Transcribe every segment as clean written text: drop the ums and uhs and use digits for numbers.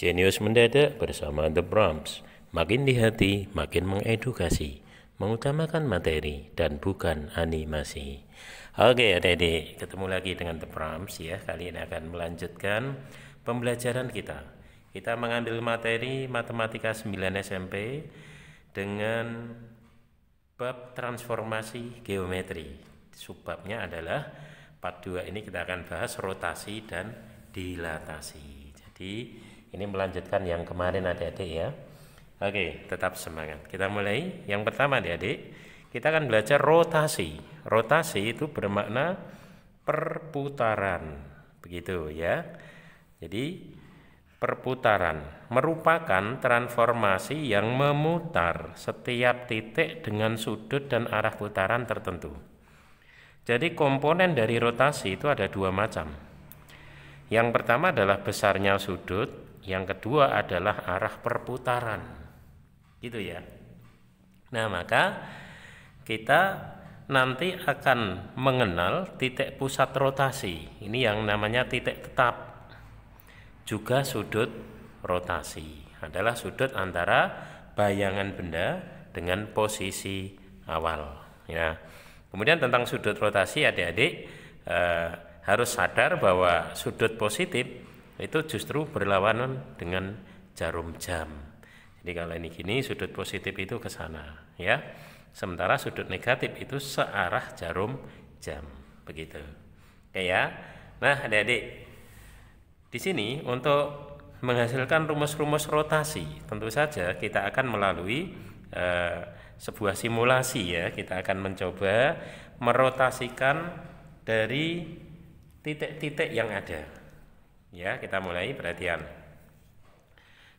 Jenius mendadak bersama The Prompts. Makin di hati, makin mengedukasi, mengutamakan materi dan bukan animasi. Oke adik-adik, ketemu lagi dengan The Prompts ya. Kali ini akan melanjutkan pembelajaran kita. Kita mengambil materi Matematika 9 SMP dengan bab transformasi geometri. Subbabnya adalah part 2 ini kita akan bahas rotasi dan dilatasi. Jadi ini melanjutkan yang kemarin adik-adik ya. Oke, tetap semangat. Kita mulai. Yang pertama adik-adik, kita akan belajar rotasi. Rotasi itu bermakna perputaran. Begitu ya. Jadi perputaran merupakan transformasi yang memutar setiap titik dengan sudut dan arah putaran tertentu. Jadi komponen dari rotasi itu ada dua macam. Yang pertama adalah besarnya sudut, yang kedua adalah arah perputaran. Gitu ya. Nah, maka kita nanti akan mengenal titik pusat rotasi. Ini yang namanya titik tetap. Juga sudut rotasi adalah sudut antara bayangan benda dengan posisi awal ya. Kemudian tentang sudut rotasi adik-adik harus sadar bahwa sudut positif itu justru berlawanan dengan jarum jam. Jadi kalau ini gini, sudut positif itu ke sana ya. Sementara sudut negatif itu searah jarum jam. Begitu. Oke ya. Nah, adik-adik, di sini untuk menghasilkan rumus-rumus rotasi, tentu saja kita akan melalui sebuah simulasi ya. Kita akan mencoba merotasikan dari titik-titik yang ada. Ya, kita mulai, perhatian.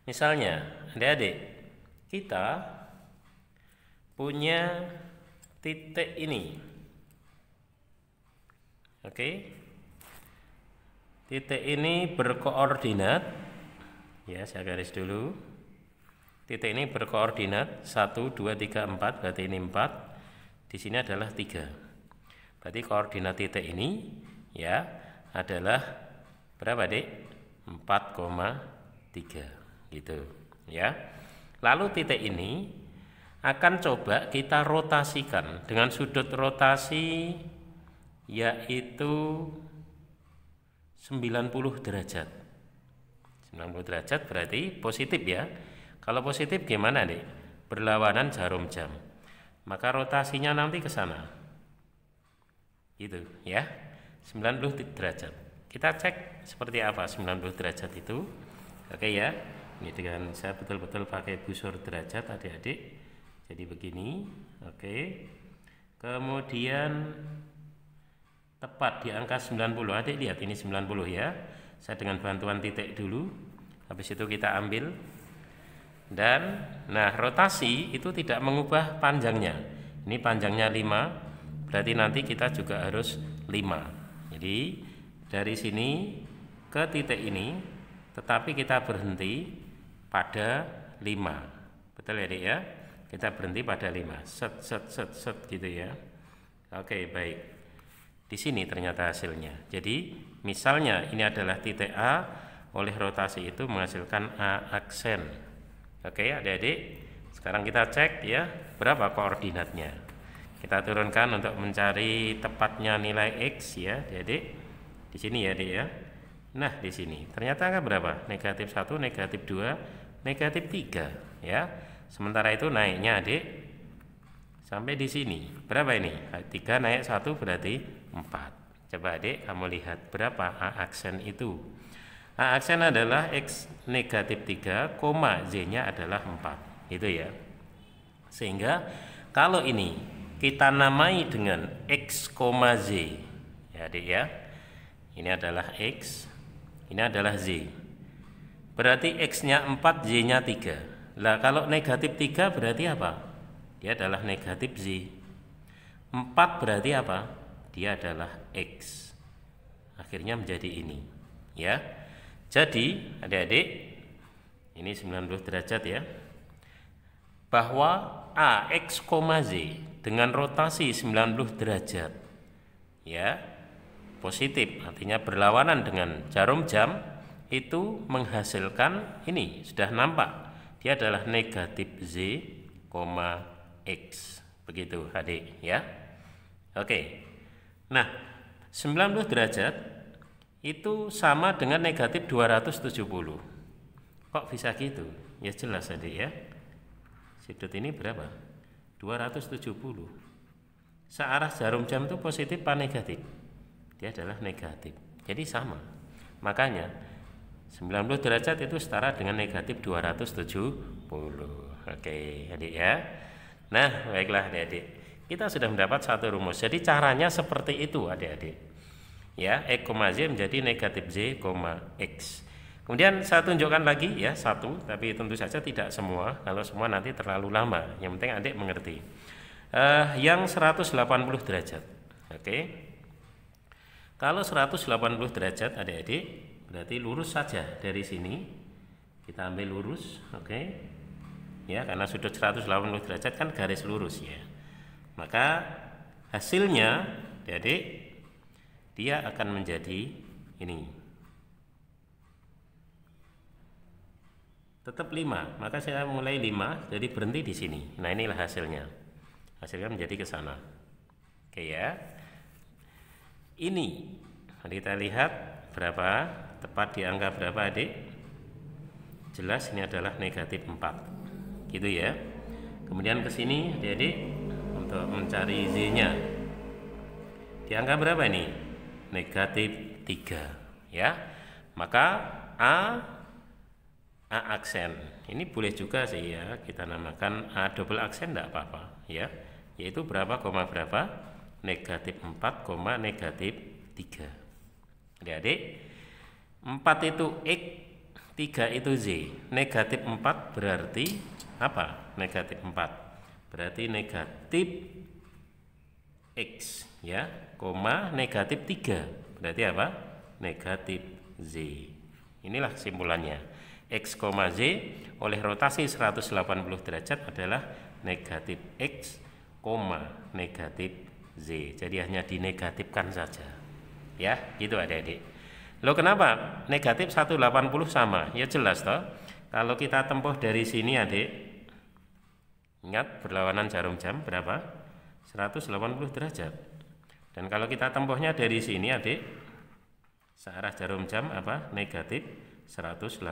Misalnya, adik-adik, kita punya titik ini. Oke. Titik ini berkoordinat, ya saya garis dulu. Titik ini berkoordinat 1, 2, 3, 4, berarti ini 4. Di sini adalah 3. Berarti koordinat titik ini ya adalah berapa, Dik? 4,3 gitu ya. Lalu titik ini akan coba kita rotasikan dengan sudut rotasi yaitu 90 derajat. 90 derajat berarti positif ya. Kalau positif gimana nih? Berlawanan jarum jam. Maka rotasinya nanti ke sana. Gitu ya. 90 derajat. Kita cek seperti apa 90 derajat itu. Oke ya. Ini dengan saya betul-betul pakai busur derajat adik-adik. Jadi begini. Oke. Kemudian tepat di angka 90. Adik lihat ini 90 ya. Saya dengan bantuan titik dulu. Habis itu kita ambil. Dan nah, rotasi itu tidak mengubah panjangnya. Ini panjangnya 5. Berarti nanti kita juga harus 5. Jadi dari sini ke titik ini, tetapi kita berhenti pada 5. Betul ya, Dik ya? Kita berhenti pada 5. Set gitu ya. Oke, baik. Di sini ternyata hasilnya. Jadi misalnya ini adalah titik A, oleh rotasi itu menghasilkan A aksen. Oke adik-adik, sekarang kita cek ya berapa koordinatnya. Kita turunkan untuk mencari tepatnya nilai X ya adik-adik. Di sini ya adik ya. Nah di sini ternyata angka berapa? Negatif 1, negatif 2, negatif 3 ya. Sementara itu naiknya adik sampai di sini. Berapa ini? 3 naik 1 berarti 4. Coba adik kamu lihat berapa A aksen itu. A aksen adalah X negatif 3, Z-nya adalah 4. Gitu ya. Sehingga kalau ini kita namai dengan X, Z. Ya adik ya. Ini adalah X, ini adalah Z. Berarti X-nya 4, Z-nya 3. Lah kalau negatif 3 berarti apa? Dia adalah negatif Z. 4 berarti apa? Dia adalah X. Akhirnya menjadi ini ya. Jadi adik-adik, ini 90 derajat ya, bahwa A, X, Z dengan rotasi 90 derajat ya, positif artinya berlawanan dengan jarum jam, itu menghasilkan ini, sudah nampak. Dia adalah negatif Z, X. Begitu adik ya. Oke. Nah, 90 derajat itu sama dengan negatif 270. Kok bisa gitu? Ya jelas adik ya. Sudut ini berapa? 270. Searah jarum jam itu positif apa negatif? Dia adalah negatif. Jadi sama. Makanya 90 derajat itu setara dengan negatif 270. Oke, adik ya. Nah, baiklah adik-adik. Kita sudah mendapat satu rumus. Jadi caranya seperti itu adik-adik. Ya, X, Z menjadi negatif Z, X. Kemudian saya tunjukkan lagi ya satu, tapi tentu saja tidak semua. Kalau semua nanti terlalu lama. Yang penting adik mengerti. Yang 180 derajat. Oke. Kalau 180 derajat adik-adik, berarti lurus saja dari sini. Kita ambil lurus, oke. Ya, karena sudut 180 derajat kan garis lurus ya. Maka hasilnya adik-adik dia akan menjadi ini. Tetap 5. Maka saya mulai 5, jadi berhenti di sini. Nah, inilah hasilnya. Hasilnya menjadi ke sana. Oke ya. Ini kita lihat berapa, tepat di angka berapa adik? Jelas ini adalah negatif 4 gitu ya. Kemudian ke sini adik untuk mencari Z-nya di angka berapa ini? Negatif 3 ya. Maka A aksen ini boleh juga sih ya, kita namakan A double aksen, tidak apa-apa ya, yaitu berapa koma berapa? Negatif 4, negatif 3. Adik-adik, 4 itu X, 3 itu Z. Negatif 4 berarti apa? Negatif 4 berarti negatif X ya, koma negatif 3 berarti apa? Negatif Z. Inilah kesimpulannya. X, Z oleh rotasi 180 derajat adalah negatif X, negatif Z. Jadi hanya dinegatifkan saja. Ya, gitu adik-adik. Loh kenapa? Negatif 180 sama. Ya jelas toh. Kalau kita tempuh dari sini adik, ingat berlawanan jarum jam berapa? 180 derajat. Dan kalau kita tempuhnya dari sini adik, searah jarum jam apa? Negatif 180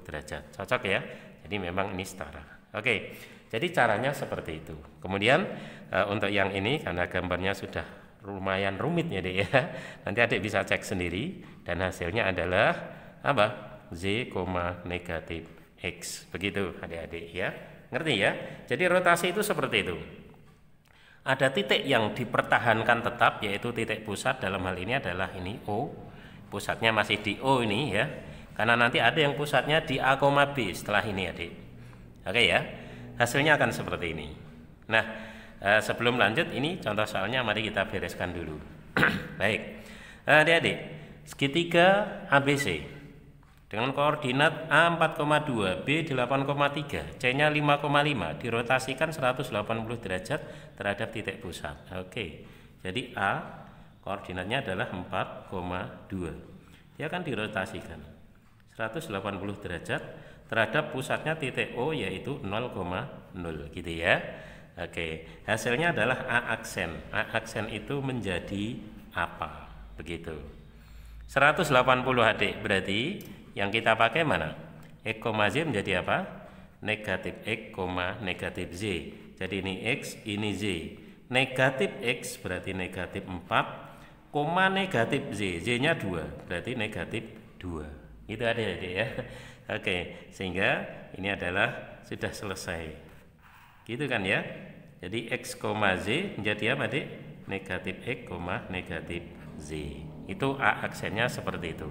derajat. Cocok ya? Jadi memang ini setara. Oke, jadi caranya seperti itu. Kemudian untuk yang ini karena gambarnya sudah lumayan rumit ya dek ya, nanti adik bisa cek sendiri dan hasilnya adalah apa? Z, negatif X. Begitu adik-adik ya. Ngerti ya? Jadi rotasi itu seperti itu. Ada titik yang dipertahankan tetap, yaitu titik pusat. Dalam hal ini adalah ini O. Pusatnya masih di O ini ya. Karena nanti ada yang pusatnya di A, B setelah ini adik. Oke ya, hasilnya akan seperti ini. Nah, sebelum lanjut ini contoh soalnya mari kita bereskan dulu. Baik, adik-adik, segitiga ABC dengan koordinat A 4,2, B 8,3, C-nya 5,5 dirotasikan 180 derajat terhadap titik pusat. Oke, jadi A koordinatnya adalah 4,2. Dia akan dirotasikan 180 derajat terhadap pusatnya titik O yaitu 0,0 gitu ya. Oke, hasilnya adalah A aksen. A aksen itu menjadi apa? Begitu. 180 adik berarti yang kita pakai mana? X, Z menjadi apa? Negatif X, negatif Z. Jadi ini X, ini Z. Negatif X berarti negatif 4, negatif Z. Z-nya 2 berarti negatif 2. Itu adik-adik ya. Oke, sehingga ini adalah sudah selesai. Gitu kan ya. Jadi X, Z menjadi apa adik? Negatif X, negatif Z. Itu A aksennya seperti itu.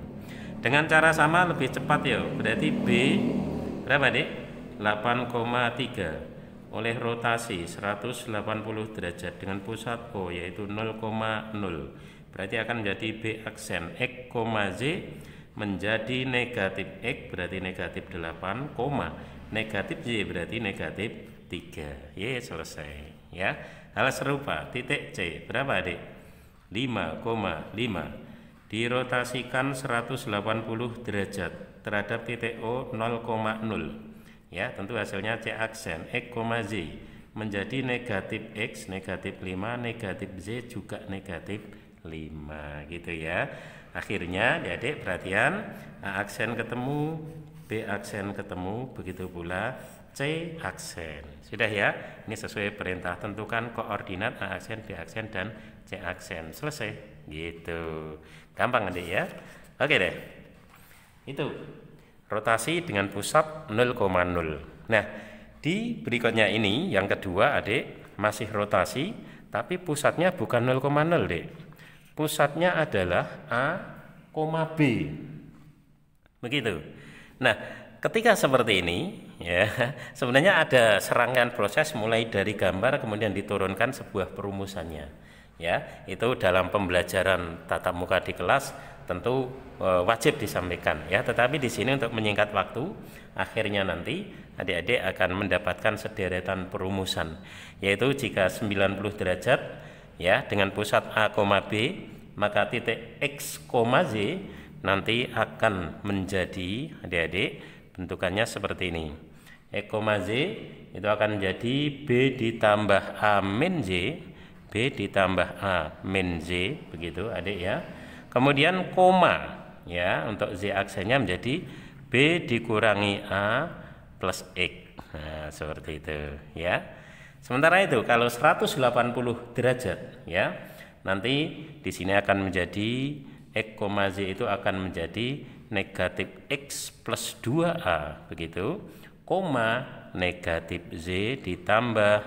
Dengan cara sama lebih cepat ya. Berarti B berapa adik? 8,3 oleh rotasi 180 derajat dengan pusat O yaitu 0,0. Berarti akan menjadi B aksen X, Z menjadi negatif X berarti negatif 8, negatif Y berarti negatif 3. Ya selesai ya. Hal serupa titik C berapa adik? 5,5 dirotasikan 180 derajat terhadap titik O 0,0. Ya, tentu hasilnya C aksen X, Z menjadi negatif X, negatif 5, negatif Z juga negatif 5 gitu ya. Akhirnya adik perhatian, A aksen ketemu, B aksen ketemu, begitu pula C aksen. Sudah ya, ini sesuai perintah, tentukan koordinat A aksen, B aksen, dan C aksen. Selesai gitu. Gampang adik ya. Oke deh, itu rotasi dengan pusat 0,0. Nah, di berikutnya ini yang kedua adik, masih rotasi tapi pusatnya bukan 0,0 dek. Pusatnya adalah A, B. Begitu. Nah, ketika seperti ini ya, sebenarnya ada serangkaian proses mulai dari gambar kemudian diturunkan sebuah perumusannya. Ya, itu dalam pembelajaran tatap muka di kelas tentu wajib disampaikan ya, tetapi di sini untuk menyingkat waktu, akhirnya nanti adik-adik akan mendapatkan sederetan perumusan, yaitu jika 90 derajat ya dengan pusat A, B, maka titik X, Z nanti akan menjadi adik-adik bentukannya seperti ini. X, Z itu akan menjadi B ditambah A min Z, B ditambah A min Z, begitu adik ya. Kemudian koma ya, untuk Z aksennya menjadi B dikurangi A plus X. Nah, seperti itu ya. Sementara itu kalau 180 derajat ya, nanti di sini akan menjadi X, Z itu akan menjadi negatif X plus 2A begitu, koma negatif Z ditambah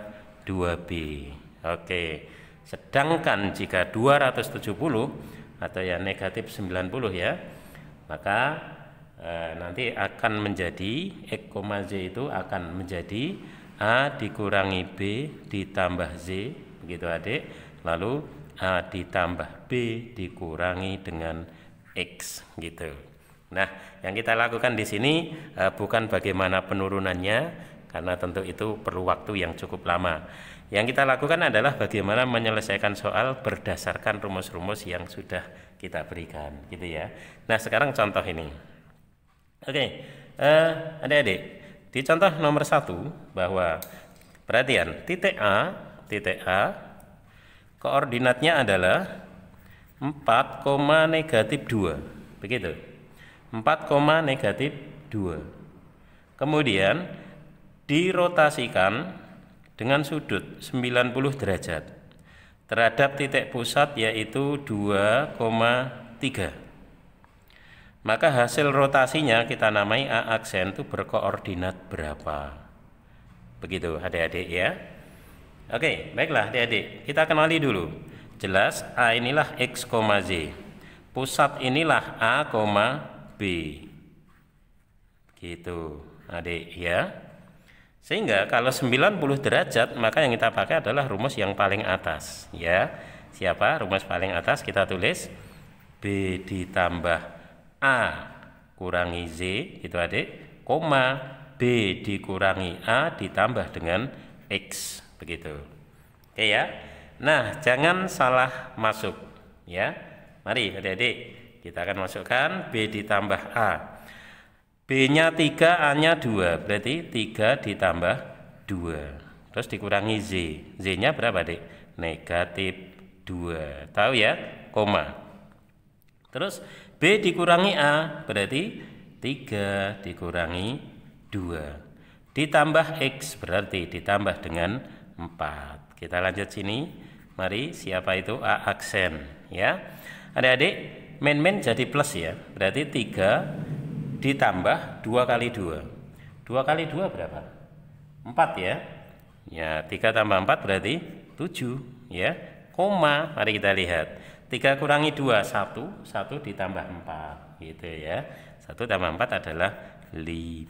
2B. Oke. Sedangkan jika 270 atau ya negatif 90 ya, maka nanti akan menjadi X, Z itu akan menjadi A dikurangi B ditambah Z, begitu adik, lalu A ditambah B dikurangi dengan X gitu. Nah, yang kita lakukan di sini bukan bagaimana penurunannya, karena tentu itu perlu waktu yang cukup lama. Yang kita lakukan adalah bagaimana menyelesaikan soal berdasarkan rumus-rumus yang sudah kita berikan, gitu ya. Nah, sekarang contoh ini. Oke, adik-adik, di contoh nomor 1 bahwa perhatian titik A koordinatnya adalah 4, negatif 2, begitu. 4, negatif 2. Kemudian dirotasikan dengan sudut 90 derajat terhadap titik pusat yaitu 2,3. Maka hasil rotasinya kita namai A aksen itu berkoordinat berapa. Begitu adik-adik ya. Oke, baiklah adik-adik, kita kenali dulu. Jelas A inilah X, Z. Pusat inilah A, B. Gitu adik ya. Sehingga kalau 90 derajat maka yang kita pakai adalah rumus yang paling atas ya. Siapa rumus paling atas? Kita tulis B ditambah A kurangi Z itu adik, koma B dikurangi A ditambah dengan X, begitu. Oke ya. Nah, jangan salah masuk ya. Mari adik-adik kita akan masukkan B ditambah A. B-nya 3, A-nya 2, berarti 3 ditambah 2. Terus dikurangi Z. Z-nya berapa, Dik? Negatif 2. Tahu ya? Koma. Terus B dikurangi A, berarti 3 dikurangi 2. Ditambah X, berarti ditambah dengan 4. Kita lanjut sini. Mari, siapa itu? A aksen. Ya. Adik-adik, min jadi plus ya. Berarti 3 ditambah 2 kali 2. 2 kali 2 berapa? 4 ya. Ya, 3 tambah 4 berarti 7 ya. Koma, mari kita lihat. 3 kurangi 2, 1. 1 ditambah 4 gitu ya. 1 tambah 4 adalah 5.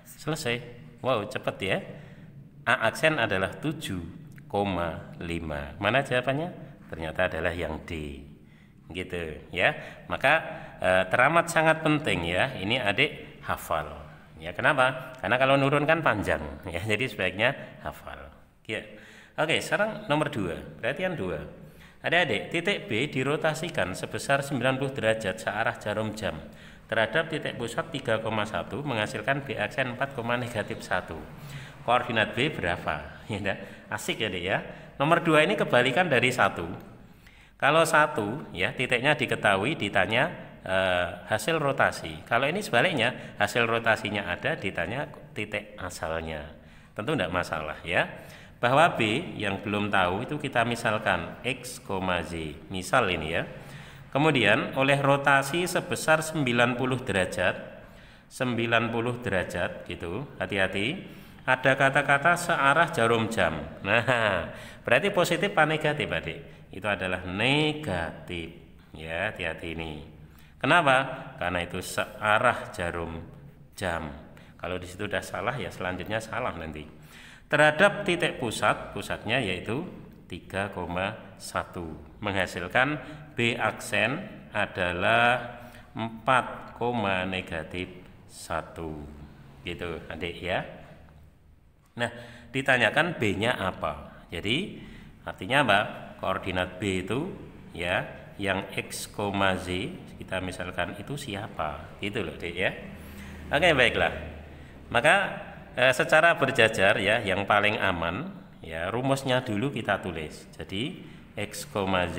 Selesai. Wow, cepat ya. A aksen adalah 7,5. Mana jawabannya? Ternyata adalah yang D. Gitu ya. Maka teramat sangat penting ya, ini adik hafal ya. Kenapa? Karena kalau nurun kan panjang ya, jadi sebaiknya hafal ya. Oke, sekarang nomor 2, perhatian 2. Adik-adik, titik B dirotasikan sebesar 90 derajat searah jarum jam terhadap titik pusat 3,1 menghasilkan B aksen 4, -1. Koordinat B berapa? Ya, asik ya Dek ya. Nomor 2 ini kebalikan dari 1. Kalau 1 ya titiknya diketahui, ditanya hasil rotasi. Kalau ini sebaliknya, hasil rotasinya ada, ditanya titik asalnya. Tentu tidak masalah ya. Bahwa B yang belum tahu itu kita misalkan X, Z. Misal ini ya. Kemudian oleh rotasi sebesar 90 derajat, 90 derajat gitu, hati-hati. Ada kata-kata searah jarum jam. Nah, berarti positif apa negatif Adik? Itu adalah negatif. Ya, hati-hati ini. Kenapa? Karena itu searah jarum jam. Kalau di situ sudah salah ya selanjutnya salah nanti. Terhadap titik pusatnya yaitu 3,1 menghasilkan B aksen adalah 4, -1 gitu Adik ya. Nah, ditanyakan B-nya apa? Jadi artinya apa? Koordinat B itu ya yang X, Z kita misalkan itu siapa? Gitu loh Dek ya. Oke, baiklah. Maka secara berjajar ya yang paling aman ya rumusnya dulu kita tulis. Jadi X, Z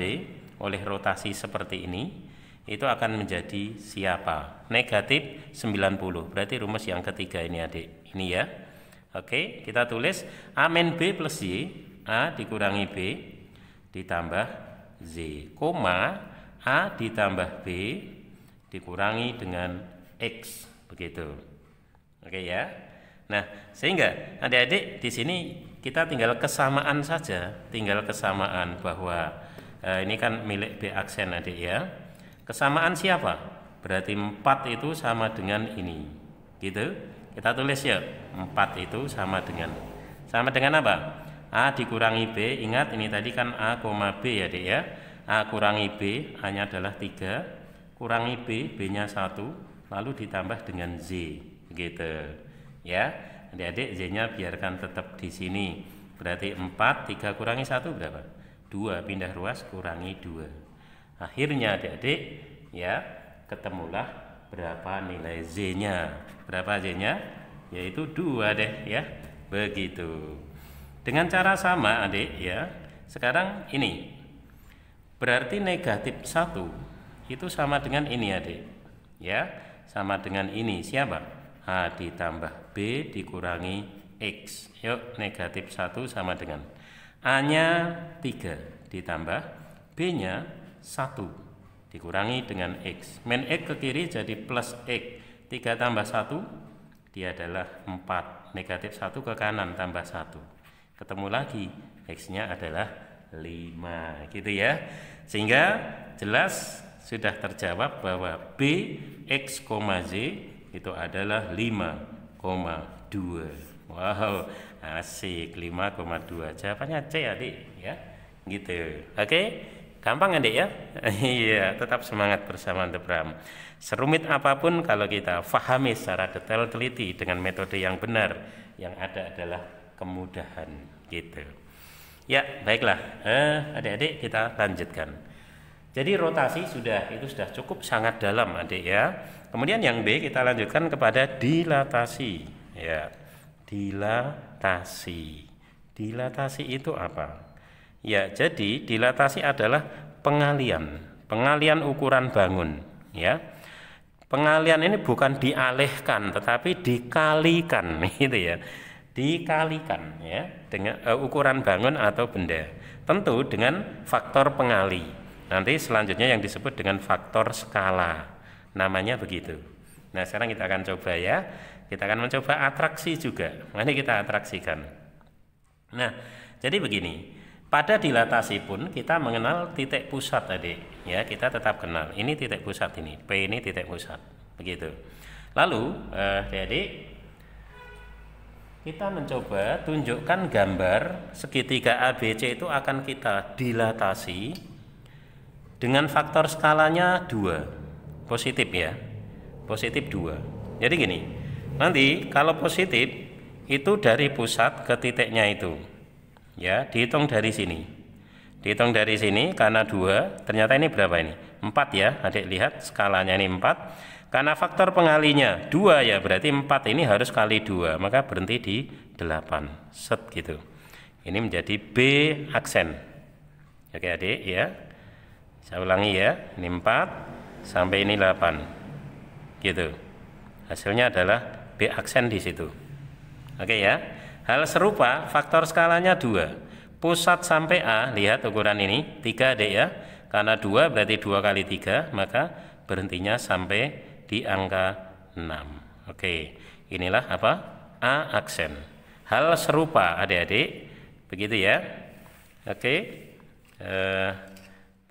oleh rotasi seperti ini itu akan menjadi siapa? Negatif 90. Berarti rumus yang ketiga ini Adik. Ini ya. Oke, kita tulis A min B plus Y, A dikurangi B ditambah Z, koma A ditambah B dikurangi dengan X, begitu. Oke ya. Nah, sehingga adik-adik di sini kita tinggal kesamaan saja, tinggal kesamaan bahwa ini kan milik B aksen Adik ya. Kesamaan siapa? Berarti 4 itu sama dengan ini. Gitu. Kita tulis ya, 4 itu sama dengan apa? A dikurangi B, ingat ini tadi kan A, B ya Dek ya. A kurangi B, A-nya adalah 3, kurangi B, B-nya 1, lalu ditambah dengan Z, gitu. Ya, adik-adik Z-nya biarkan tetap di sini. Berarti 4, 3 kurangi 1 berapa? 2, pindah ruas kurangi 2. Akhirnya adik-adik ya, ketemulah berapa nilai Z-nya. Berapa Z-nya? Yaitu 2 deh ya. Begitu. Dengan cara sama Adik ya. Sekarang ini. Berarti negatif 1 itu sama dengan ini Adik. Ya, sama dengan ini. Siapa? A ditambah B dikurangi X. Yuk, negatif 1 sama dengan A-nya 3 ditambah B-nya 1 dikurangi dengan X. Min X ke kiri jadi plus X. 3 tambah 1 dia adalah 4. Negatif 1 ke kanan tambah 1. Ketemu lagi X-nya adalah 5. Gitu ya. Sehingga jelas sudah terjawab bahwa B, X, Z itu adalah 5,2. Wow, asik, 5,2. Jawabannya C Adik ya. Gitu. Oke. Gampang Adik ya? Iya, tetap semangat bersama The Bram. Serumit apapun kalau kita fahami secara detail teliti dengan metode yang benar, yang ada adalah kemudahan gitu. Ya, baiklah. Adik-adik kita lanjutkan. Jadi rotasi itu sudah cukup sangat dalam Adik ya. Kemudian yang B kita lanjutkan kepada dilatasi. Ya. Dilatasi. Dilatasi itu apa? Ya, jadi dilatasi adalah pengalian ukuran bangun, ya. Pengalian ini bukan dialihkan, tetapi dikalikan, gitu ya. Dikalikan, ya, dengan ukuran bangun atau benda. Tentu dengan faktor pengali. Nanti selanjutnya yang disebut dengan faktor skala, namanya begitu. Nah, sekarang kita akan coba ya. Kita akan mencoba atraksi juga. Mari kita atraksikan. Nah, jadi begini. Pada dilatasi pun kita mengenal titik pusat tadi, ya kita tetap kenal. Ini titik pusat ini, P ini titik pusat, begitu. Lalu, adik-adik, kita mencoba tunjukkan gambar segitiga ABC itu akan kita dilatasi dengan faktor skalanya 2, positif ya, positif 2. Jadi gini, nanti kalau positif itu dari pusat ke titiknya itu. Ya, dihitung dari sini. Dihitung dari sini karena 2, ternyata ini berapa ini? 4 ya. Adik lihat skalanya ini 4. Karena faktor pengalinya 2 ya, berarti 4 ini harus kali 2, maka berhenti di 8. Set gitu. Ini menjadi B aksen. Oke adik ya. Saya ulangi ya. Ini 4 sampai ini 8. Gitu. Hasilnya adalah B aksen di situ. Oke ya. Hal serupa faktor skalanya 2. Pusat sampai A, lihat ukuran ini 3 adik ya. Karena 2 berarti 2 kali 3, maka berhentinya sampai di angka 6. Oke, inilah apa? A aksen. Hal serupa adik-adik, begitu ya. Oke,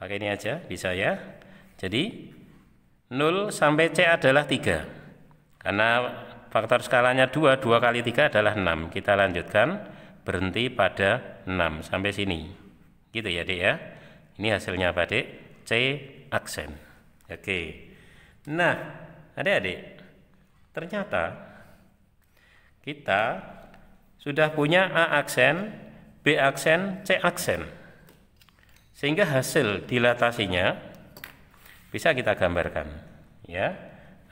pakai ini aja bisa ya. Jadi 0 sampai C adalah 3. Karena faktor skalanya 2, 2 kali 3 adalah 6. Kita lanjutkan, berhenti pada 6 sampai sini. Gitu ya adik ya. Ini hasilnya apa adik? C aksen. Oke. Nah, adik-adik, ternyata kita sudah punya A aksen, B aksen, C aksen. Sehingga hasil dilatasinya bisa kita gambarkan, ya.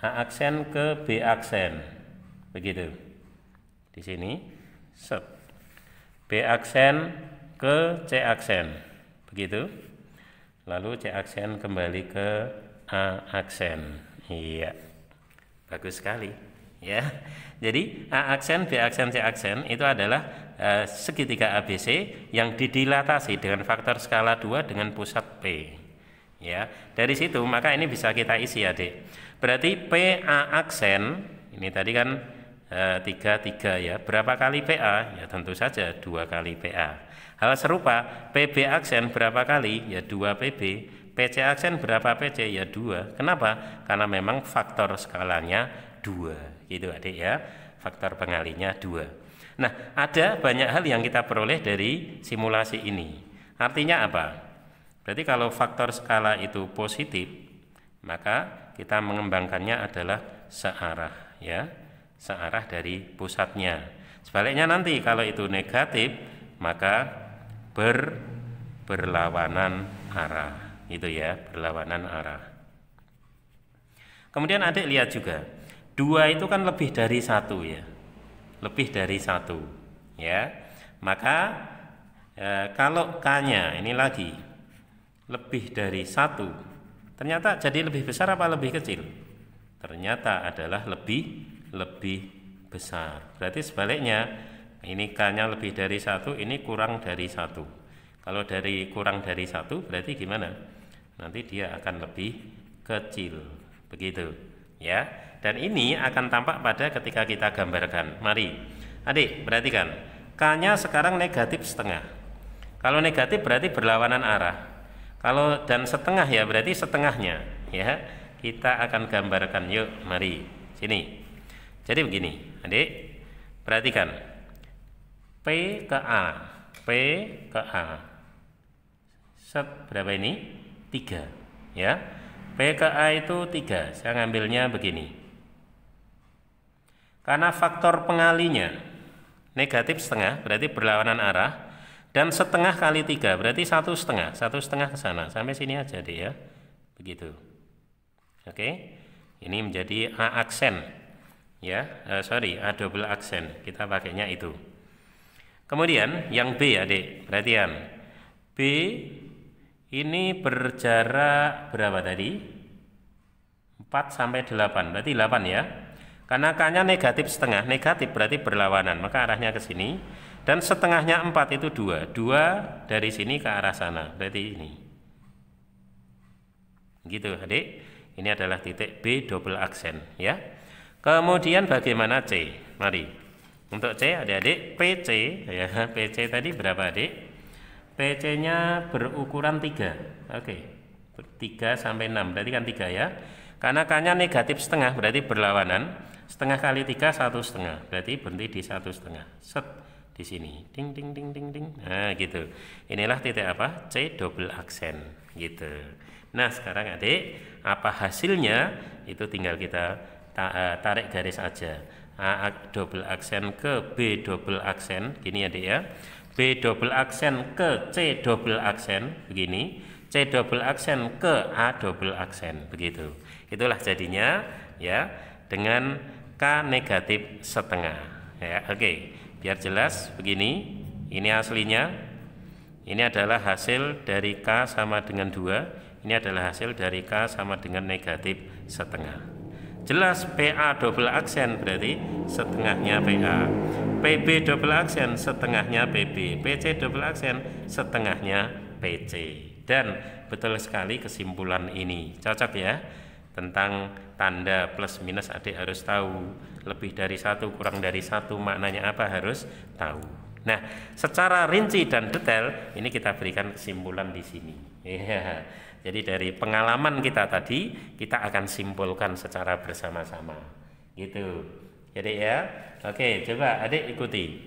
A aksen ke B aksen. Begitu. Di sini, set. B aksen ke C aksen. Begitu. Lalu C aksen kembali ke A aksen. Iya, bagus sekali ya. Jadi A aksen, B aksen, C aksen itu adalah segitiga ABC yang didilatasi dengan faktor skala 2 dengan pusat P. Ya, dari situ maka ini bisa kita isi adik. Berarti PA aksen ini tadi kan 3 ya. Berapa kali PA? Ya tentu saja 2 kali PA. Hal serupa PB aksen berapa kali? Ya 2 PB. PC aksen berapa PC? Ya 2. Kenapa? Karena memang faktor skalanya 2. Gitu adik ya. Faktor pengalinya 2. Nah, ada banyak hal yang kita peroleh dari simulasi ini. Artinya apa? Berarti kalau faktor skala itu positif, maka kita mengembangkannya adalah searah ya. Searah dari pusatnya. Sebaliknya nanti kalau itu negatif, maka berlawanan arah, itu ya, berlawanan arah. Kemudian adik lihat juga, 2 itu kan lebih dari 1 ya, lebih dari 1 ya. Maka kalau K-nya ini lagi lebih dari 1, ternyata jadi lebih besar apa lebih kecil? Ternyata adalah lebih besar. Berarti sebaliknya, ini K-nya lebih dari 1, ini kurang dari 1. Kalau dari kurang dari 1 berarti gimana? Nanti dia akan lebih kecil. Begitu ya. Dan ini akan tampak pada ketika kita gambarkan. Mari adik perhatikan, K-nya sekarang negatif setengah. Kalau negatif berarti berlawanan arah. Kalau dan setengah ya berarti setengahnya ya. Kita akan gambarkan, yuk mari sini. Jadi begini adik, perhatikan, P ke A, P ke A, set berapa ini? 3 ya. P ke A itu 3, saya ngambilnya begini. Karena faktor pengalinya negatif setengah berarti berlawanan arah, dan setengah kali 3 berarti 1,5, 1,5 ke sana, sampai sini aja deh ya. Begitu. Oke, ini menjadi A aksen ya, A double aksen, kita pakainya itu. Kemudian yang B adik, perhatian, B ini berjarak berapa tadi? 4 sampai 8, berarti 8 ya. Karena K-nya negatif setengah, negatif berarti berlawanan, maka arahnya ke sini. Dan setengahnya 4 itu 2, 2 dari sini ke arah sana, berarti ini. Gitu adik, ini adalah titik B double aksen ya. Kemudian bagaimana C? Mari. Untuk C adik-adik, PC ya, PC tadi berapa adik? PC-nya berukuran 3. Oke. 3 sampai 6, berarti kan 3 ya. Karena K-nya negatif setengah berarti berlawanan. Setengah kali 3 1,5, berarti berhenti di 1,5. Set di sini. Ding ding ding ding ding. Nah, gitu. Inilah titik apa? C double aksen gitu. Nah, sekarang adik, apa hasilnya? Itu tinggal kita tarik garis aja. A double aksen ke B double aksen, gini adik ya. B double aksen ke C double aksen, begini. C double aksen ke A double aksen, begitu. Itulah jadinya ya, dengan K negatif setengah ya. Oke, biar jelas begini, ini aslinya, ini adalah hasil dari K sama dengan 2, ini adalah hasil dari K sama dengan negatif setengah. Jelas PA double aksen berarti setengahnya PA, PB double aksen setengahnya PB, PC double aksen setengahnya PC. Dan betul sekali kesimpulan ini cocok ya, tentang tanda plus minus adik harus tahu, lebih dari 1 kurang dari 1 maknanya apa harus tahu. Nah, secara rinci dan detail ini kita berikan kesimpulan di sini ya. Jadi dari pengalaman kita tadi kita akan simpulkan secara bersama-sama gitu. Jadi ya, oke, coba adik ikuti.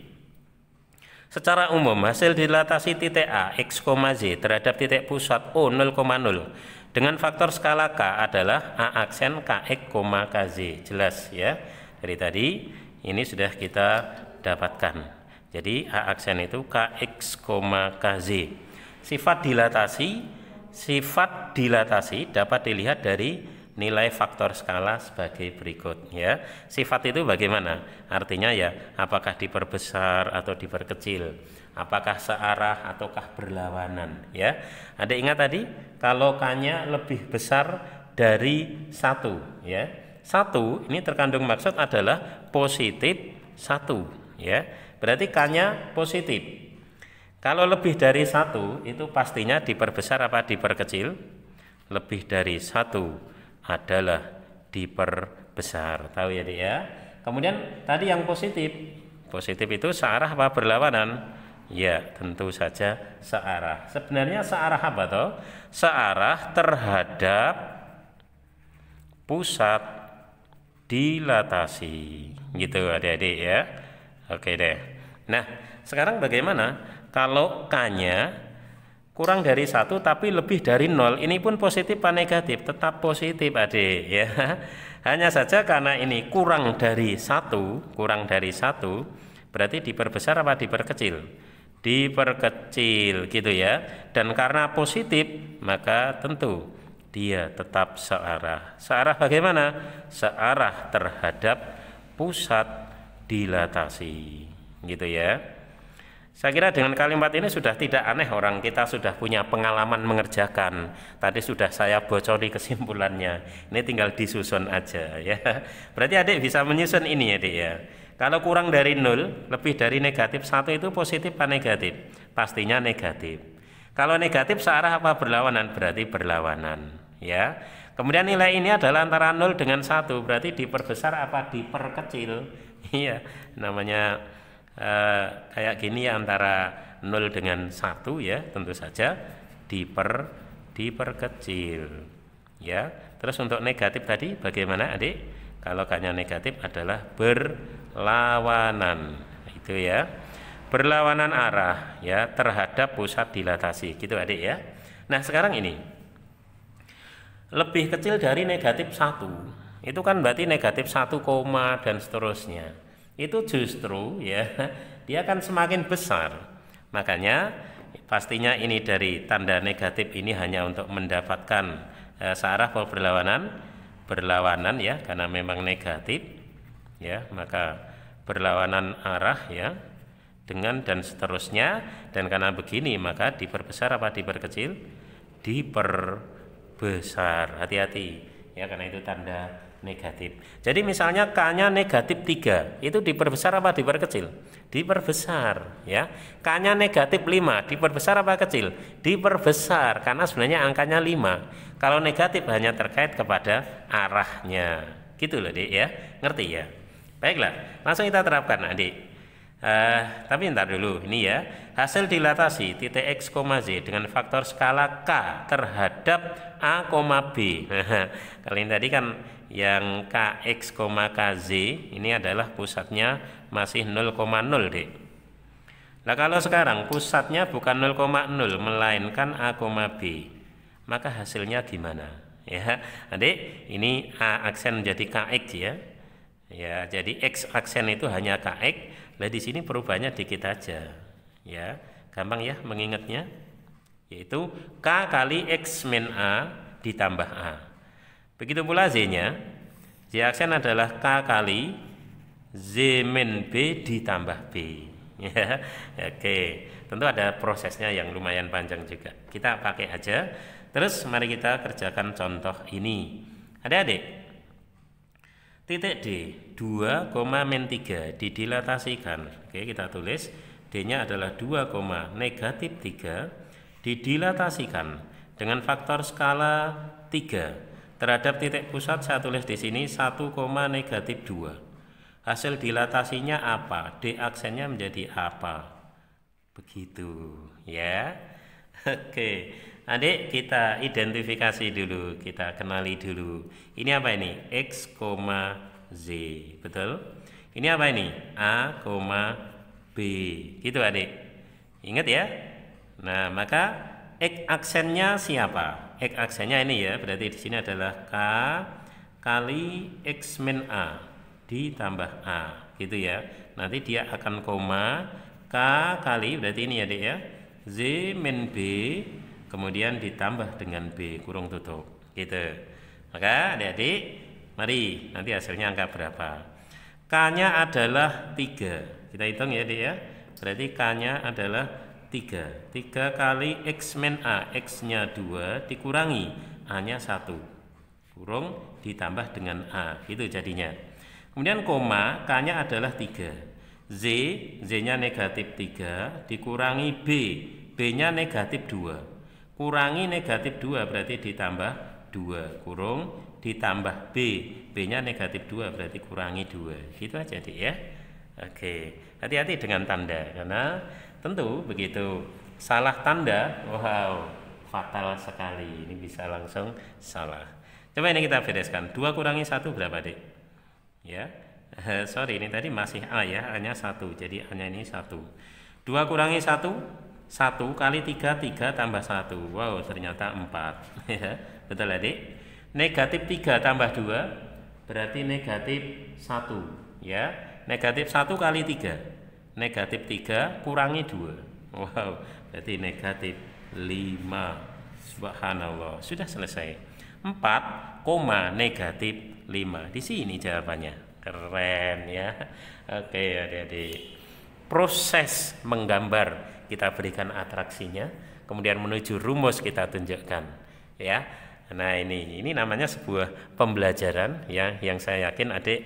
Secara umum hasil dilatasi titik A X, Z terhadap titik pusat O 0,0 dengan faktor skala K adalah A aksen KX, KZ. Jelas ya, dari tadi ini sudah kita dapatkan. Jadi A aksen itu KX, KZ. Sifat dilatasi dapat dilihat dari nilai faktor skala sebagai berikut ya. Sifat itu bagaimana? Artinya ya, apakah diperbesar atau diperkecil, apakah searah ataukah berlawanan ya. Ada ingat tadi kalau K-nya lebih besar dari 1 ya. 1 ini terkandung maksud adalah positif 1 ya. Berarti K-nya positif. Kalau lebih dari 1 itu pastinya diperbesar apa diperkecil? Lebih dari 1 adalah diperbesar. Tahu ya Dik ya? Kemudian tadi yang positif. Positif itu searah apa berlawanan? Ya, tentu saja searah. Sebenarnya searah apa toh? Searah terhadap pusat dilatasi. Gitu adik-adik ya. Oke deh. Nah, sekarang bagaimana? Kalau K-nya kurang dari 1 tapi lebih dari 0, ini pun positif apa negatif? Tetap positif adik ya. Hanya saja karena ini kurang dari 1, berarti diperbesar apa diperkecil? Diperkecil gitu ya. Dan karena positif maka tentu dia tetap searah. Searah bagaimana? Searah terhadap pusat dilatasi gitu ya. Saya kira dengan kalimat ini sudah tidak aneh, orang kita sudah punya pengalaman mengerjakan. Tadi sudah saya bocori kesimpulannya. Ini tinggal disusun aja ya. Berarti adik bisa menyusun ini ya Dik ya. Kalau kurang dari 0, lebih dari negatif 1 itu positif apa negatif? Pastinya negatif. Kalau negatif searah apa berlawanan? Berarti berlawanan ya. Kemudian nilai ini adalah antara 0 dengan 1, berarti diperbesar apa diperkecil? Iya, namanya kayak gini ya, antara 0 dengan 1 ya, tentu saja diperkecil ya. Terus untuk negatif tadi bagaimana adik? Kalau K-nya negatif adalah berlawanan itu ya, berlawanan arah ya terhadap pusat dilatasi gitu adik ya. Nah sekarang ini lebih kecil dari negatif 1 itu kan berarti negatif 1, dan seterusnya. Itu justru ya dia akan semakin besar. Makanya pastinya ini dari tanda negatif ini hanya untuk mendapatkan searah atau berlawanan ya, karena memang negatif ya, maka berlawanan arah ya dengan dan seterusnya. Dan karena begini maka diperbesar apa diperkecil? Diperbesar. Hati-hati ya, karena itu tanda negatif. Jadi misalnya K-nya negatif 3, itu diperbesar apa diperkecil? Diperbesar ya. K-nya negatif 5, diperbesar apa kecil? Diperbesar, karena sebenarnya angkanya 5. Kalau negatif hanya terkait kepada arahnya. Gitu loh Dik ya, ngerti ya? Baiklah, langsung kita terapkan adik. Tapi ntar dulu, ini ya, hasil dilatasi titik X, Z dengan faktor skala K terhadap A, B. Kali ini tadi kan yang KX, KZ ini adalah pusatnya masih 0,0 Dik. Nah kalau sekarang pusatnya bukan 0,0 melainkan A, B, maka hasilnya gimana ya adik? Ini A aksen menjadi KX ya. Ya, jadi X aksen itu hanya KX. Nah di sini perubahannya dikit aja ya, gampang ya mengingatnya, yaitu K kali X min A ditambah A. Begitu pula Z-nya J aksen adalah K kali Z min B ditambah B. Ya, oke. Tentu ada prosesnya yang lumayan panjang juga. Kita pakai aja. Terus mari kita kerjakan contoh ini. Adik-adik, titik D 2, min 3 didilatasikan. Oke, kita tulis D-nya adalah 2, negatif 3 didilatasikan dengan faktor skala 3 terhadap titik pusat. Saya tulis di sini 1, negatif 2. Hasil dilatasinya apa? D aksennya menjadi apa? Begitu ya. Oke, adik, kita identifikasi dulu, kita kenali dulu. Ini apa ini? X, Z, betul? Ini apa ini? A, B, gitu adik. Ingat ya. Nah, maka X aksennya siapa? X aksennya ini ya, berarti di sini adalah K kali X min A ditambah A, gitu ya. Nanti dia akan koma K kali, berarti ini ya adik ya, Z min B, kemudian ditambah dengan B kurung tutup, gitu. Maka adik-adik, mari nanti hasilnya angka berapa? K-nya adalah 3. Kita hitung ya adik ya. Berarti K-nya adalah 3. 3 kali X min A, X-nya 2 dikurangi A-nya 1. Kurung ditambah dengan A, gitu jadinya. Kemudian koma, K-nya adalah 3. Z-nya negatif 3 dikurangi B, B-nya negatif 2. Kurangi negatif 2 berarti ditambah 2. Kurung ditambah B, B-nya negatif 2 berarti kurangi 2. Gitu aja Dik ya. Oke, hati-hati dengan tanda, karena tentu begitu salah tanda, wow, fatal sekali. Ini bisa langsung salah. Coba ini kita bereskan. 2 kurangi 1 berapa Dik? Ya, sorry, ini tadi masih A ya, A-nya 1, jadi A-nya ini 1. 2 kurangi 1, 1 kali 3, 3 tambah 1. Wow, ternyata 4. Ya, betul adik? Negatif 3 tambah 2 berarti negatif 1 ya. Negatif 1 kali 3, negatif 3 kurangi 2. Wow, berarti negatif 5. Subhanallah, sudah selesai. 4, negatif 5. Di sini jawabannya. Keren ya. Oke adik-adik, proses menggambar kita berikan atraksinya, kemudian menuju rumus kita tunjukkan ya. Nah ini namanya sebuah pembelajaran ya, yang saya yakin adik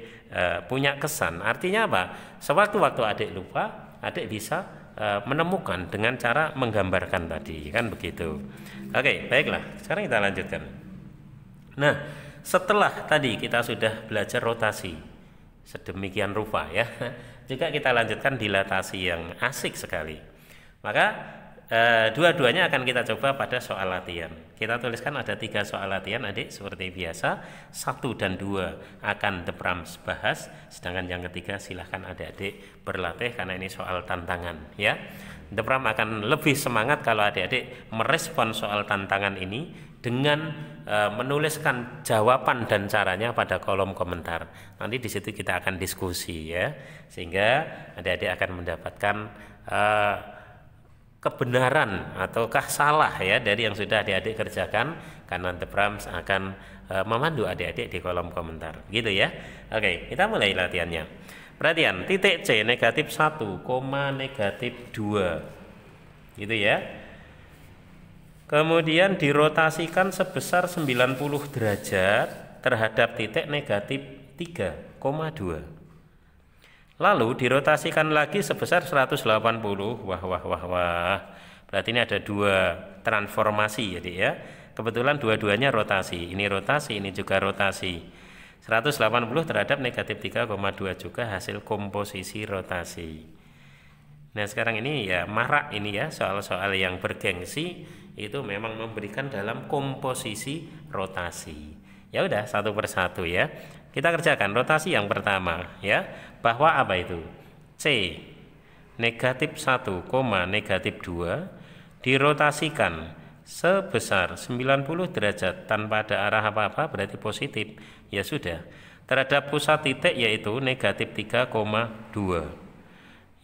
punya kesan. Artinya apa? Sewaktu-waktu adik lupa, adik bisa menemukan dengan cara menggambarkan tadi, kan begitu. Oke, baiklah, sekarang kita lanjutkan. Nah, setelah tadi kita sudah belajar rotasi sedemikian rupa ya, juga kita lanjutkan dilatasi yang asik sekali. Maka dua-duanya akan kita coba pada soal latihan. Kita tuliskan ada 3 soal latihan adik, seperti biasa. 1 dan 2 akan The Prams bahas, sedangkan yang ketiga silahkan adik-adik berlatih karena ini soal tantangan ya. The Pram akan lebih semangat kalau adik-adik merespon soal tantangan ini dengan menuliskan jawaban dan caranya pada kolom komentar. Nanti di situ kita akan diskusi ya, sehingga adik-adik akan mendapatkan kebenaran ataukah salah ya dari yang sudah adik-adik kerjakan, karena The Prams akan memandu adik-adik di kolom komentar, gitu ya. Oke, kita mulai latihannya. Perhatian, titik C negatif 1, negatif 2, gitu ya. Kemudian dirotasikan sebesar 90 derajat terhadap titik negatif 3,2. Lalu dirotasikan lagi sebesar 180. Wah. Berarti ini ada 2 transformasi jadi ya. Kebetulan dua-duanya rotasi. Ini rotasi, ini juga rotasi. 180 terhadap negatif 3,2 juga hasil komposisi rotasi. Nah sekarang ini ya marak ini ya, soal-soal yang bergengsi itu memang memberikan dalam komposisi rotasi. Ya udah satu persatu ya. Kita kerjakan rotasi yang pertama ya, bahwa apa itu? C negatif 1, negatif 2 dirotasikan sebesar 90 derajat tanpa ada arah apa-apa, berarti positif. Ya sudah, terhadap pusat titik yaitu negatif 3,2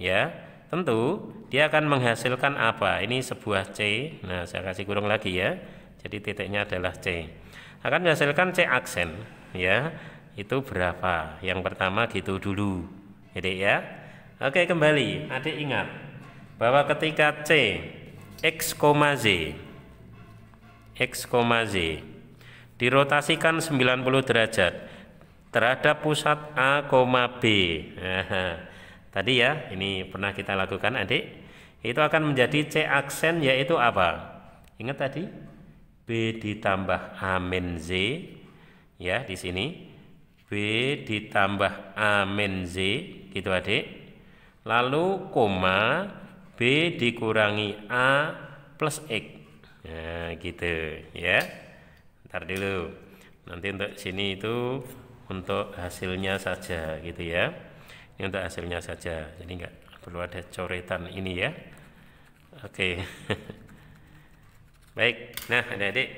ya. Tentu dia akan menghasilkan apa? Ini sebuah C. Nah saya kasih kurung lagi ya, jadi titiknya adalah C. Akan menghasilkan C aksen ya. itu berapa? Yang pertama gitu dulu, adik ya. Oke, kembali, adik ingat bahwa ketika C X, Z dirotasikan 90 derajat terhadap pusat A, B. Tadi ya, ini pernah kita lakukan adik. Itu akan menjadi C aksen, yaitu apa? Ingat tadi? B ditambah A min Z, ya di sini. B ditambah A min Z, gitu adik. Lalu koma B dikurangi A plus X. Nah, gitu ya. Ntar dulu. Nanti untuk sini itu untuk hasilnya saja gitu ya. Ini untuk hasilnya saja. Jadi enggak perlu ada coretan ini ya. Oke. Baik. Nah, adik-adik.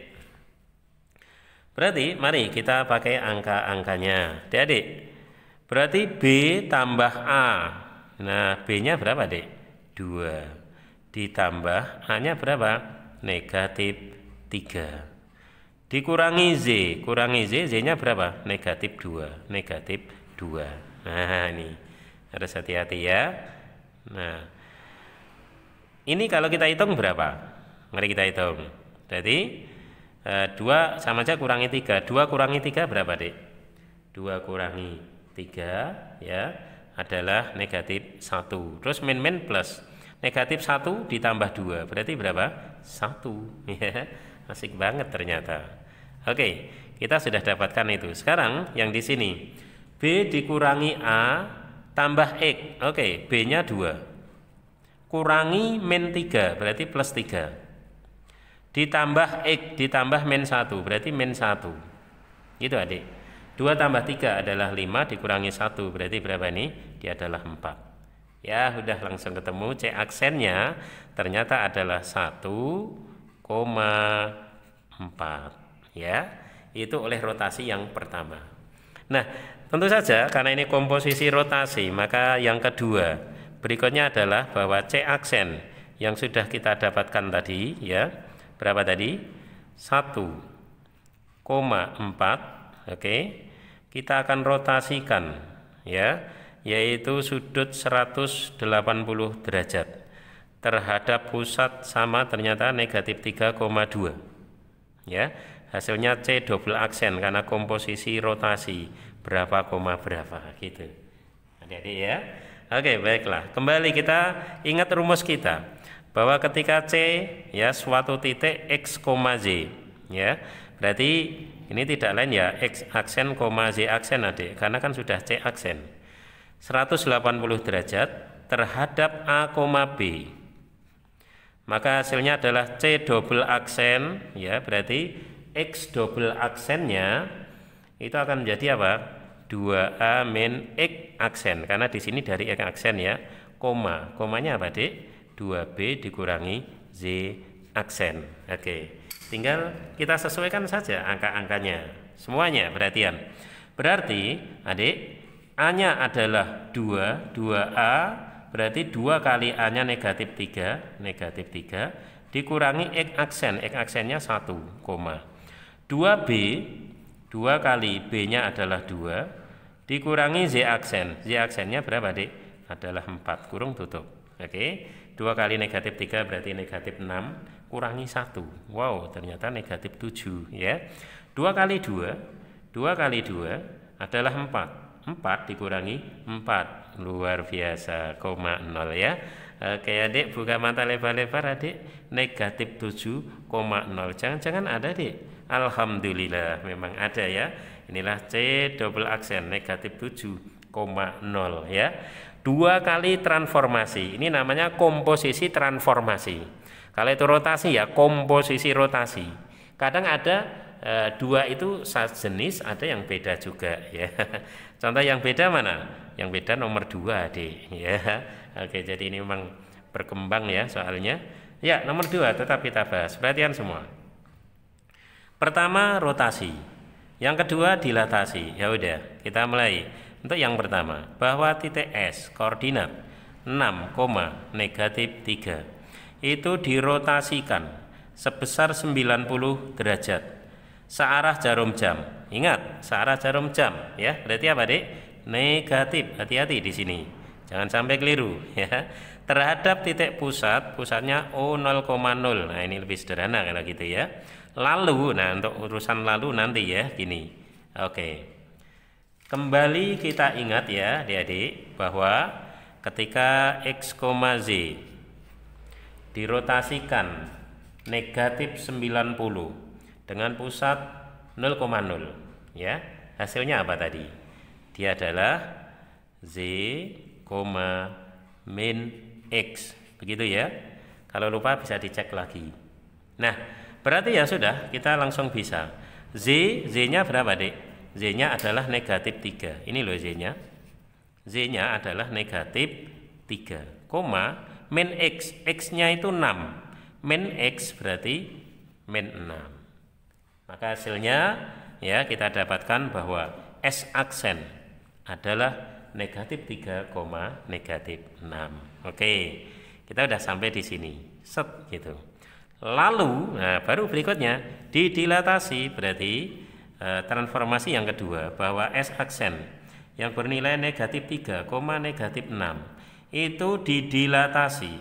Berarti mari kita pakai angka-angkanya. Adik-adik. Berarti B tambah A. Nah, B-nya berapa, Dek? 2. Ditambah A-nya berapa? Negatif 3. Dikurangi Z. Kurangi Z, Z-nya berapa? Negatif 2. Negatif 2. Nah, ini harus hati-hati ya. Nah, ini kalau kita hitung berapa? Mari kita hitung. Jadi 2 sama aja kurangi 3. 2 kurangi 3 berapa, Dek? 2 kurangi 3 ya adalah negatif 1. Terus min plus. Negatif 1 ditambah 2. Berarti berapa? 1. Ya, asik banget ternyata. Oke, kita sudah dapatkan itu. Sekarang yang di sini. B dikurangi A tambah X. Oke, B-nya 2. Kurangi min 3, berarti plus 3. Ditambah X, ditambah min 1, berarti min 1. Gitu adik. 2 tambah 3 adalah 5, dikurangi 1, berarti berapa nih? Dia adalah 4. Ya, udah langsung ketemu. C aksennya ternyata adalah 1,4. Ya, itu oleh rotasi yang pertama. Nah, tentu saja karena ini komposisi rotasi, maka yang kedua berikutnya adalah bahwa C aksen yang sudah kita dapatkan tadi, ya, berapa tadi? 1,4. Oke. Kita akan rotasikan, ya, yaitu sudut 180 derajat terhadap pusat sama ternyata negatif 3,2. Ya, hasilnya C double aksen karena komposisi rotasi berapa koma berapa gitu. Adik-adik ya. Oke, baiklah. Kembali kita ingat rumus kita bahwa ketika C ya suatu titik X, Z ya. Berarti ini tidak lain ya X aksen, Z aksen adik, karena kan sudah C aksen 180 derajat terhadap A, B. Maka hasilnya adalah C double aksen ya, berarti X double aksennya itu akan menjadi apa? 2A min X aksen, karena di sini dari X aksen ya, komanya apa, Dik? 2B dikurangi Z aksen. Oke. Tinggal kita sesuaikan saja angka-angkanya. Semuanya perhatian. Berarti adik, A-nya adalah 2, 2A, berarti 2 kali A-nya negatif 3, dikurangi X aksen, X aksennya 1, 2B, 2 kali B-nya adalah 2, dikurangi Z aksen, Z aksennya berapa, Dik? Adalah 4, kurung tutup. Oke, 2 kali negatif 3 berarti negatif 6, kurangi 1. Wow, ternyata negatif 7 ya. 2 kali 2, 2 kali 2 adalah 4. 4 dikurangi 4. Luar biasa, 0 ya. Oke adik, buka mata lebar-lebar adik. Negatif 7,0. Jangan-jangan ada, Dik? Alhamdulillah memang ada ya. Inilah C double aksen negatif 7,0 ya. 2 kali transformasi. Ini namanya komposisi transformasi. Kalau itu rotasi ya komposisi rotasi. Kadang ada 2 itu sejenis, ada yang beda juga ya. Contoh yang beda mana? Yang beda nomor 2, Adik ya. Oke, jadi ini memang berkembang ya soalnya. Ya, nomor 2 tetap kita bahas. Perhatian semua. Pertama rotasi. Yang kedua dilatasi. Ya udah, kita mulai. Untuk yang pertama, bahwa titik S koordinat 6, negatif 3 itu dirotasikan sebesar 90 derajat searah jarum jam. Ingat, searah jarum jam ya. Berarti apa, Dik? Negatif. Hati-hati di sini. Jangan sampai keliru ya. Terhadap titik pusat, pusatnya O0,0. Nah, ini lebih sederhana kalau gitu ya. Lalu, nah untuk urusan lalu nanti ya, gini. Oke. Kembali kita ingat ya, adik-adik, bahwa ketika X, Z dirotasikan negatif 90 dengan pusat 0,0 ya, hasilnya apa tadi? Dia adalah Z, min X, begitu ya. Kalau lupa bisa dicek lagi. Nah, berarti ya sudah, kita langsung bisa. Z-nya berapa, Dek? Z-nya adalah negatif 3. Ini loh Z-nya. Z-nya adalah negatif 3, min X. X-nya itu 6. Min X berarti min 6. Maka hasilnya ya kita dapatkan bahwa S aksen adalah negatif 3, negatif 6. Oke, kita udah sampai di sini. Set gitu. Lalu, nah baru berikutnya didilatasi, berarti transformasi yang kedua bahwa S aksen yang bernilai negatif 3, negatif 6 itu didilatasi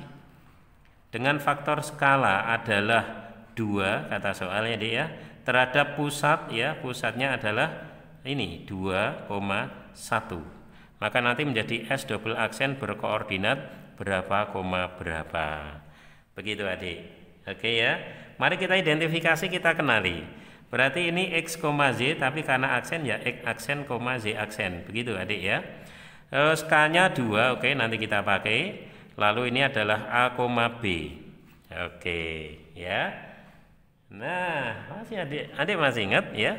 dengan faktor skala adalah 2, kata soalnya dia ya, terhadap pusat ya, pusatnya adalah ini 2,1. Maka nanti menjadi S double aksen berkoordinat berapa, berapa. Begitu adik. Oke ya. Mari kita identifikasi, kita kenali. Berarti ini X, Z, tapi karena aksen ya X aksen, Z aksen. Begitu adik ya. K-nya 2, oke, nanti kita pakai. Lalu ini adalah A, B. Oke ya. Nah, masih adik masih ingat ya,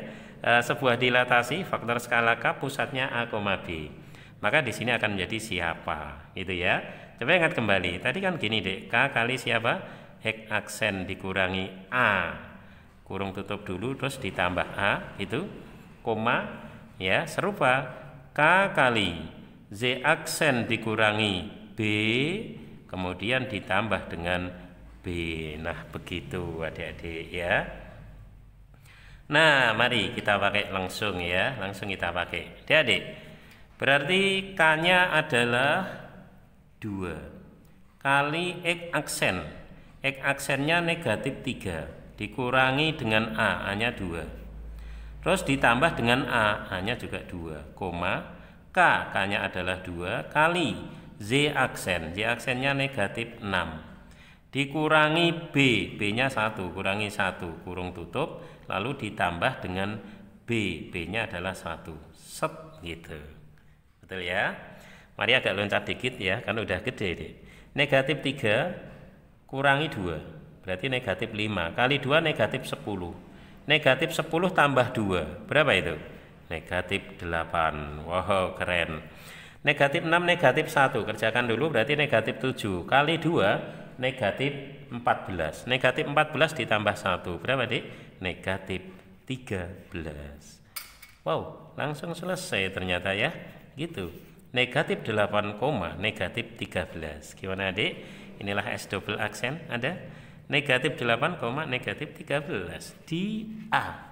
sebuah dilatasi faktor skala K pusatnya A, B. Maka di sini akan menjadi siapa, gitu ya. Coba ingat kembali. Tadi kan gini, Dek. K kali siapa? X aksen dikurangi A. Kurung tutup dulu terus ditambah A, itu koma ya, serupa K kali Z aksen dikurangi B kemudian ditambah dengan B. Nah, begitu adik-adik ya. Nah, mari kita pakai langsung ya, langsung kita pakai. Adik-adik, berarti K-nya adalah 2 kali X aksen. X aksennya negatif 3 dikurangi dengan A-nya 2. Terus ditambah dengan A-nya juga 2, K-nya adalah 2 kali Z aksen. Z aksennya negatif 6. Dikurangi B-nya 1, kurangi 1, kurung tutup, lalu ditambah dengan B-nya adalah 1. Set gitu. Betul ya? Mari agak loncat dikit ya, kan udah gede deh. Negatif 3 kurangi 2. Berarti negatif 5 kali 2 negatif 10. Negatif 10 tambah 2 berapa itu? Negatif 8. Wow, keren. Negatif 6 negatif 1 kerjakan dulu, berarti negatif 7 kali 2 negatif 14. Negatif 14 ditambah 1 berapa, Dik? Negatif 13. Wow, langsung selesai ternyata ya, gitu. Negatif 8, negatif 13. Gimana, Dik? Inilah S double aksen ada. Negatif 8, negatif 13 di A.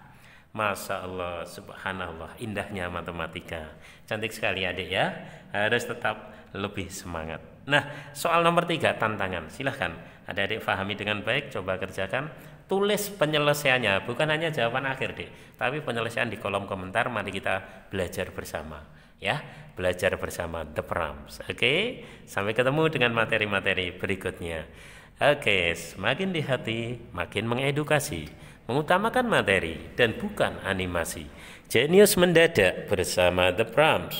Masya Allah, subhanallah, indahnya matematika. Cantik sekali adik ya. Harus tetap lebih semangat. Nah, soal nomor 3, tantangan. Silahkan adik-adik pahami dengan baik, coba kerjakan. Tulis penyelesaiannya, bukan hanya jawaban akhir, Dek, tapi penyelesaian di kolom komentar. Mari kita belajar bersama ya, belajar bersama The Prams. Oke, sampai ketemu dengan materi-materi berikutnya. Oke, semakin di hati, makin mengedukasi, mengutamakan materi dan bukan animasi. Jenius mendadak bersama The Prams.